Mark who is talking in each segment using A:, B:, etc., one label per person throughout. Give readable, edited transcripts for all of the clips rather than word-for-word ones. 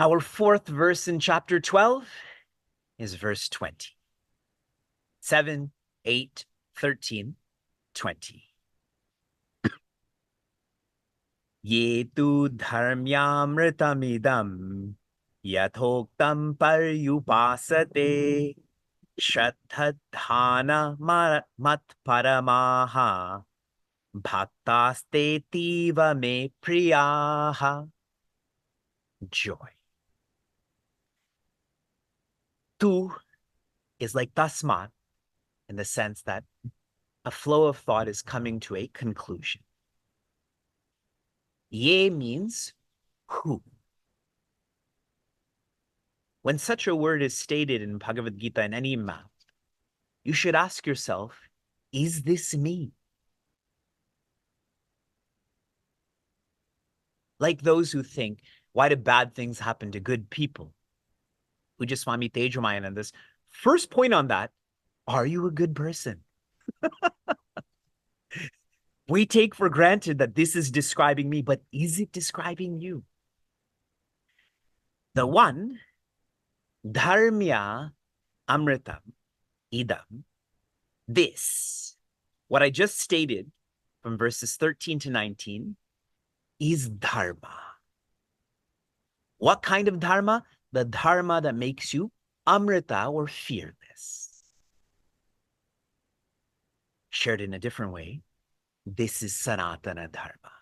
A: Our fourth verse in chapter 12 is verse 20. 7, 8, 13, 20. Ye tu dharmyamritamidam yathoktam paryupasate shraddhana matparamaha bhaktastetiva me priyaha. Joy. Tu is like tasmat in the sense that a flow of thought is coming to a conclusion. Ye means who. When such a word is stated in Bhagavad Gita in any mouth, you should ask yourself, is this me? Like those who think, why do bad things happen to good people? Ujaswami Tejamayan on this. First point on that, are you a good person? We take for granted that this is describing me, but is it describing you? The one, dharmya amritam idam, this, what I just stated from verses 13 to 19, is dharma. What kind of dharma? The dharma that makes you amrita or fearless. Shared in a different way, this is Sanātana Dharma.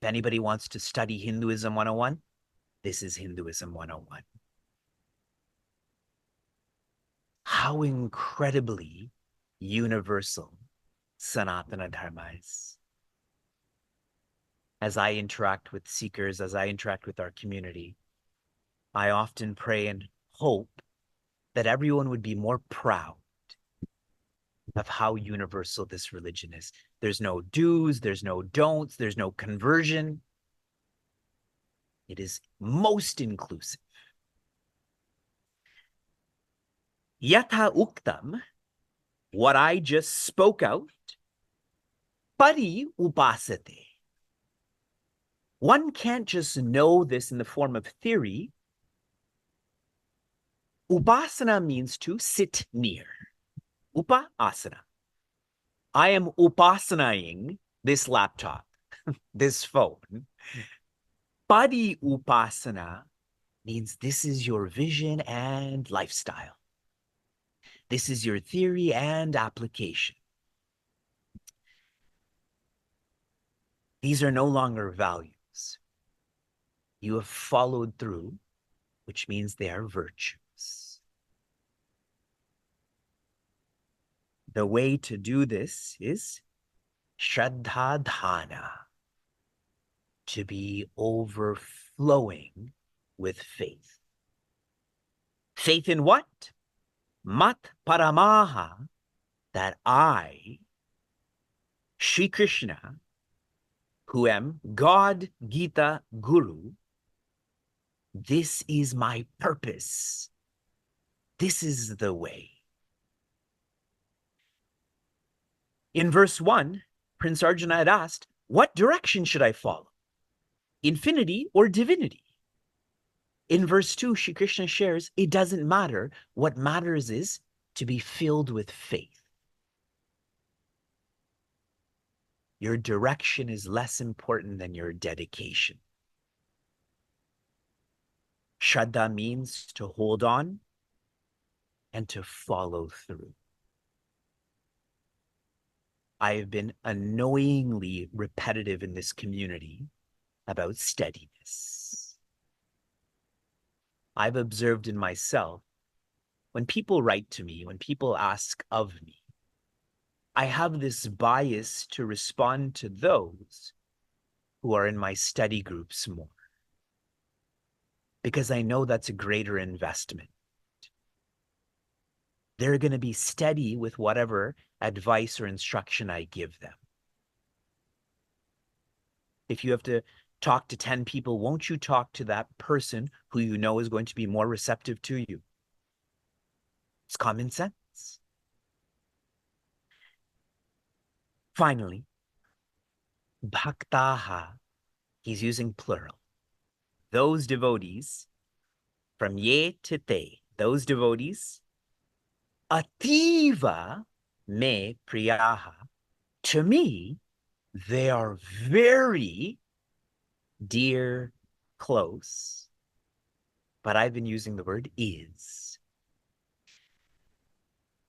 A: If anybody wants to study Hinduism 101, this is Hinduism 101. How incredibly universal Sanātana Dharma is. As I interact with seekers, as I interact with our community, I often pray and hope that everyone would be more proud of how universal this religion is. There's no do's, there's no don'ts, there's no conversion. It is most inclusive. Yatha uktam, what I just spoke out, pari upasate. One can't just know this in the form of theory. Upasana means to sit near. Upasana. I am upasanaing this laptop, this phone. Padi upasana means this is your vision and lifestyle. This is your theory and application. These are no longer values. You have followed through, which means they are virtues. The way to do this is shraddha, to be overflowing with faith. Faith in what? Mat paramaha, that I, Shri Krishna, who am God, Gita, Guru, this is my purpose. This is the way. In verse 1, Prince Arjuna had asked, what direction should I follow? Infinity or divinity? In verse 2, Shri Krishna shares, it doesn't matter. What matters is to be filled with faith. Your direction is less important than your dedication. Shraddha means to hold on and to follow through. I have been annoyingly repetitive in this community about steadiness. I've observed in myself, when people write to me, when people ask of me, I have this bias to respond to those who are in my study groups more, because I know that's a greater investment. They're going to be steady with whatever advice or instruction I give them. If you have to talk to 10 people, won't you talk to that person who you know is going to be more receptive to you? It's common sense. Finally, bhaktaha, he's using plural. those devotees, from ye to te, those devotees, ativa me priyaha, to me, they are very dear, close, but I've been using the word is.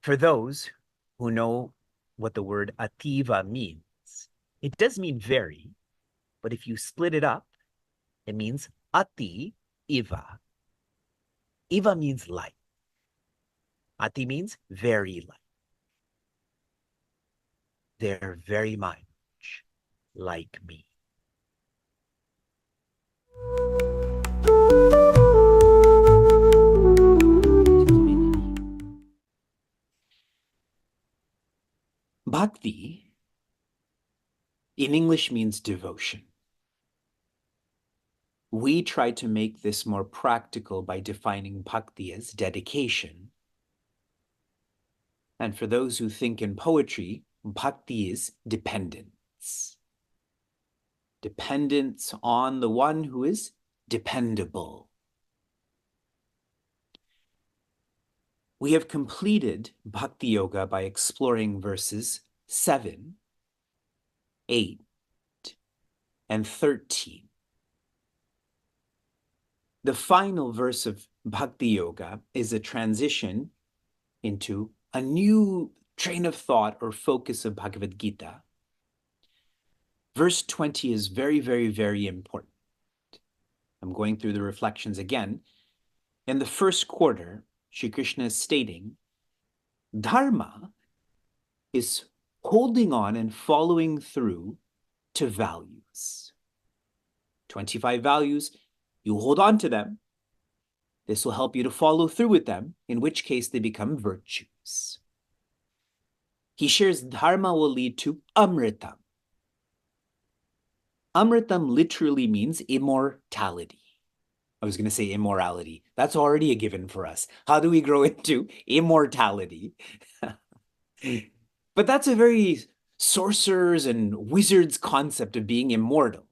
A: For those who know what the word ativa means, it does mean very, but if you split it up, it means ati iva. Iva means like. Ati means very like. They're very much like me. Bhakti in English means devotion. We try to make this more practical by defining bhakti as dedication. And for those who think in poetry, bhakti is dependence. Dependence on the one who is dependable. We have completed Bhakti Yoga by exploring verses 7, 8, and 13. The final verse of Bhakti Yoga is a transition into a new train of thought or focus of Bhagavad Gita. Verse 20 is very, very, very important. I'm going through the reflections again. In the first quarter, Shri Krishna is stating, Dharma is holding on and following through to values. 25 values, you hold on to them. This will help you to follow through with them, in which case they become virtues. He shares Dharma will lead to Amritam. Amritam literally means immortality. I was going to say immorality. That's already a given for us. How do we grow into immortality? But that's a very sorcerer's and wizard's concept of being immortal.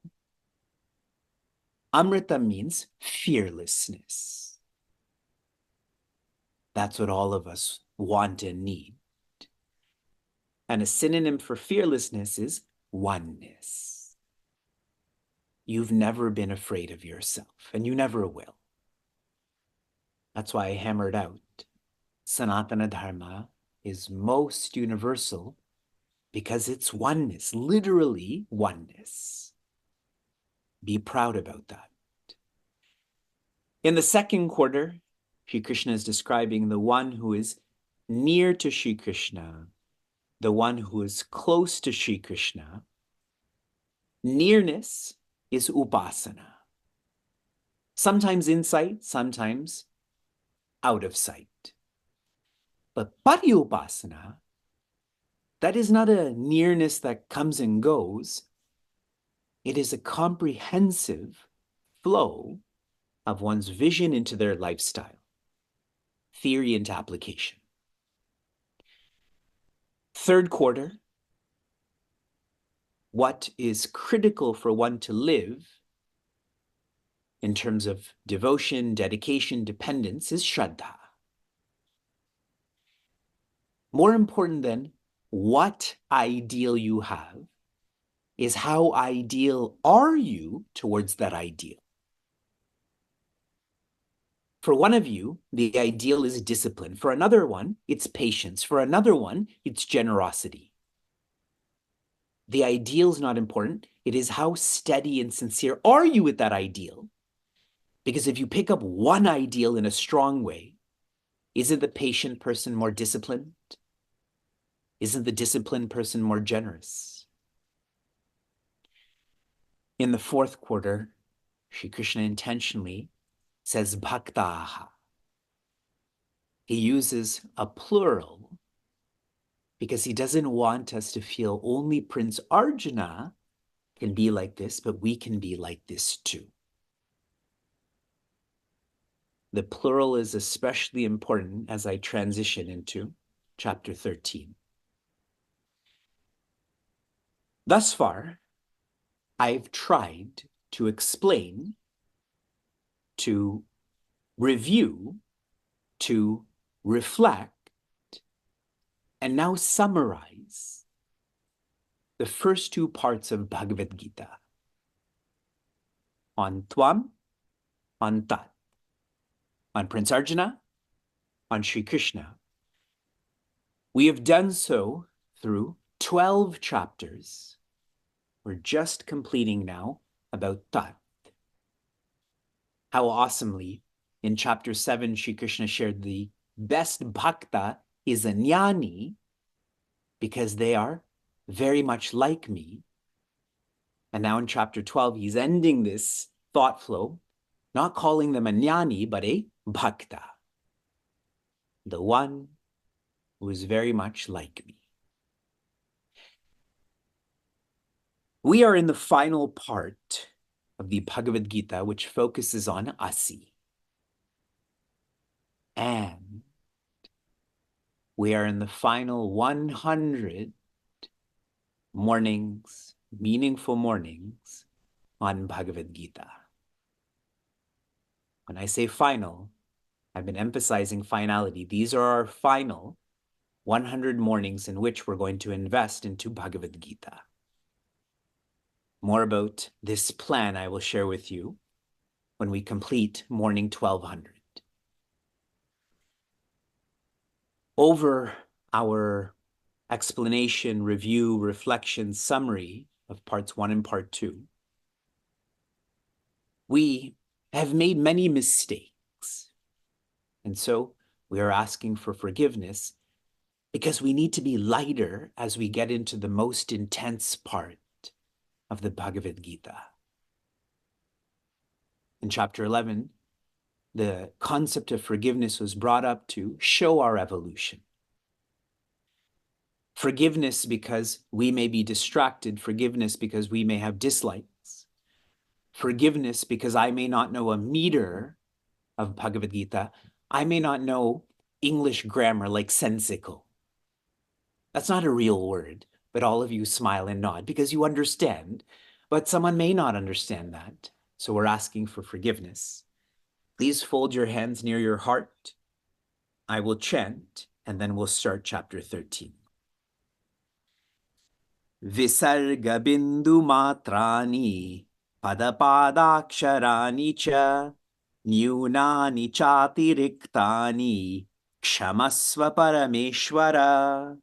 A: Amrita means fearlessness. That's what all of us want and need. And a synonym for fearlessness is oneness. You've never been afraid of yourself, and you never will. That's why I hammered out Sanātana Dharma is most universal because it's oneness, literally oneness. Be proud about that. In the second quarter, Shri Krishna is describing the one who is near to Shri Krishna, the one who is close to Shri Krishna. Nearness is upasana. Sometimes in sight, sometimes out of sight. But paryupasana, that is not a nearness that comes and goes. It is a comprehensive flow of one's vision into their lifestyle, theory into application. Third quarter, what is critical for one to live in terms of devotion, dedication, dependence is Shraddha. More important than what ideal you have is how ideal are you towards that ideal. For one of you, the ideal is discipline. For another one, it's patience. For another one, it's generosity. The ideal is not important. It is how steady and sincere are you with that ideal? Because if you pick up one ideal in a strong way, isn't the patient person more disciplined? Isn't the disciplined person more generous? In the fourth quarter, Shri Krishna intentionally says bhaktaha. He uses a plural because he doesn't want us to feel only Prince Arjuna can be like this, but we can be like this too. The plural is especially important as I transition into chapter 13. Thus far, I've tried to explain to review, to reflect, and now summarize the first two parts of Bhagavad Gita, on Tvam, on Tat, on Prince Arjuna, on Shri Krishna. We have done so through 12 chapters. We're just completing now about Tat. How awesomely, in chapter 7, Shri Krishna shared the best bhakta is a jnani, because they are very much like me. And now in chapter 12, he's ending this thought flow, not calling them a jnani, but a bhakta, the one who is very much like me. We are in the final part of the Bhagavad Gita, which focuses on Asi. And we are in the final 100 mornings, meaningful mornings, on Bhagavad Gita. When I say final, I've been emphasizing finality. These are our final 100 mornings in which we're going to invest into Bhagavad Gita. More about this plan I will share with you when we complete morning 1200. Over our explanation, review, reflection, summary of parts 1 and part 2, we have made many mistakes. And so we are asking for forgiveness, because we need to be lighter as we get into the most intense part of the Bhagavad Gita. In chapter 11, the concept of forgiveness was brought up to show our evolution. Forgiveness because we may be distracted, forgiveness because we may have dislikes, forgiveness because I may not know a meter of Bhagavad Gita, I may not know English grammar like sensical. That's not a real word, but all of you smile and nod because you understand, but someone may not understand that. So we're asking for forgiveness. Please fold your hands near your heart. I will chant, and then we'll start chapter 13. Visarga bindu matrani padapadakshārani cha nyūnāni chātiriktāni kshamasva parameshvara.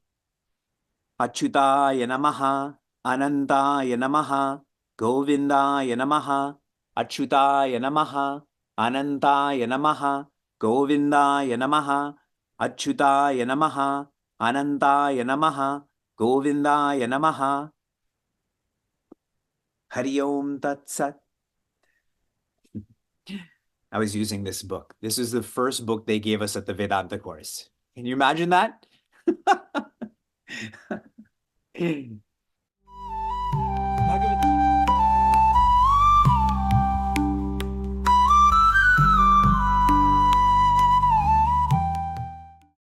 A: Achyutaya namaha, Anantaya namaha, Govindaya namaha, Achyutaya namaha, Anantaya namaha, Govindaya namaha, Achyutaya namaha, Anantaya namaha, Govindaya namaha. Hari Om Tat Sat. I was using this book. This is the first book they gave us at the Vedanta course. Can you imagine that?